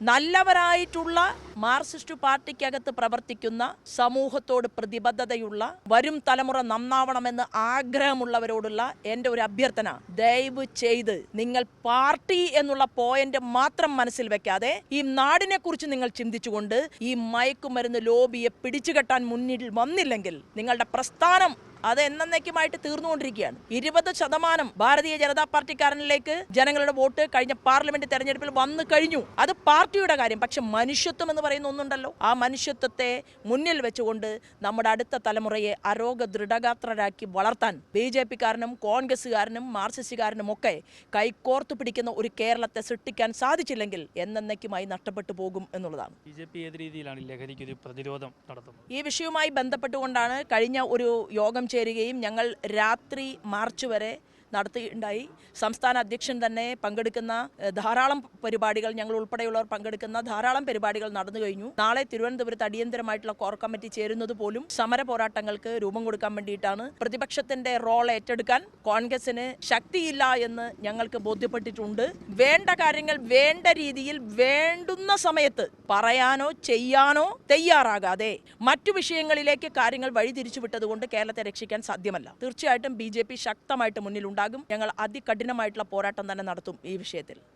നല്ലവരായിട്ടുള്ള Marxist പാർട്ടിക്കകത്ത് പ്രവർത്തിക്കുന്ന സമൂഹത്തോട് പ്രതിബദ്ധതയുള്ള വരും തലമുറ നന്നാവണമെന്ന് ആഗ്രഹമുള്ളവരോടുള്ള എൻ്റെ ഒരു അഭ്യർത്ഥന, ദയവ് ചെയ്ത് നിങ്ങൾ പാർട്ടി എന്നുള്ള പോയിന്റ് മാത്രം മനസ്സിൽ വെക്കാതെ ഈ നാടിനെ കുറിച്ച് നിങ്ങൾ ചിന്തിച്ചുകൊണ്ട് ഈ മയക്കുമരുന്ന് ലോബിയെ പിടിച്ചുകെട്ടാൻ മുന്നിൽ വന്നില്ലെങ്കിൽ നിങ്ങളുടെ പ്രസ്ഥാനം അത് എന്നേക്കുമായിട്ട് തീർന്നുകൊണ്ടിരിക്കുകയാണ്. 20% ഭാരതീയ ജനതാ പാർട്ടിക്കാരനിലേക്ക് ജനങ്ങളുടെ വോട്ട് കഴിഞ്ഞ പാർലമെന്റ് തെരഞ്ഞെടുപ്പിൽ വന്നു കഴിഞ്ഞു. അത് പാർട്ടിയുടെ കാര്യം. പക്ഷെ മനുഷ്യത്വം എന്ന് പറയുന്ന ഒന്നുണ്ടല്ലോ, ആ മനുഷ്യത്വത്തെ മുന്നിൽ വെച്ചുകൊണ്ട് നമ്മുടെ അടുത്ത തലമുറയെ അരോഗ ദൃഢഗാത്രരാക്കി വളർത്താൻ BJP-കാരനും കോൺഗ്രസ്സുകാരനും മാർക്സിസ്റ്റുകാരനും ഒക്കെ കൈകോർത്തു പിടിക്കുന്ന ഒരു കേരളത്തെ സൃഷ്ടിക്കാൻ സാധിച്ചില്ലെങ്കിൽ എന്നേക്കുമായി നഷ്ടപ്പെട്ടു പോകും എന്നുള്ളതാണ്. BJP ഏത് രീതിയിലാണ് ലഹരിക്ക് ഒരു പ്രതിരോധം നടത്തുന്നത്? ഈ വിഷയവുമായി ബന്ധപ്പെട്ടുകൊണ്ടാണ് കഴിഞ്ഞ ഒരു യോഗം ചേരുകയും ഞങ്ങൾ രാത്രി മാർച്ച് വരെ നടത്തുകയുണ്ടായി. സംസ്ഥാന അധ്യക്ഷൻ തന്നെ പങ്കെടുക്കുന്ന ധാരാളം പരിപാടികൾ, ഞങ്ങൾ ഉൾപ്പെടെയുള്ളവർ പങ്കെടുക്കുന്ന ധാരാളം പരിപാടികൾ നടന്നു കഴിഞ്ഞു. നാളെ തിരുവനന്തപുരത്ത് അടിയന്തരമായിട്ടുള്ള കോർ കമ്മിറ്റി ചേരുന്നത് പോലും സമര പോരാട്ടങ്ങൾക്ക് രൂപം കൊടുക്കാൻ വേണ്ടിയിട്ടാണ്. പ്രതിപക്ഷത്തിന്റെ റോൾ ഏറ്റെടുക്കാൻ കോൺഗ്രസിന് ശക്തിയില്ല എന്ന് ഞങ്ങൾക്ക് ബോധ്യപ്പെട്ടിട്ടുണ്ട്. വേണ്ട കാര്യങ്ങൾ വേണ്ട രീതിയിൽ വേണ്ടുന്ന സമയത്ത് പറയാനോ ചെയ്യാനോ തയ്യാറാകാതെ മറ്റു വിഷയങ്ങളിലേക്ക് കാര്യങ്ങൾ വഴിതിരിച്ചു വിട്ടതുകൊണ്ട് കേരളത്തെ രക്ഷിക്കാൻ സാധ്യമല്ല. തീർച്ചയായിട്ടും BJP ശക്തമായിട്ട് മുന്നിലുണ്ടാകും. ഞങ്ങൾ അതികഠിനമായിട്ടുള്ള പോരാട്ടം തന്നെ നടത്തും ഈ വിഷയത്തിൽ.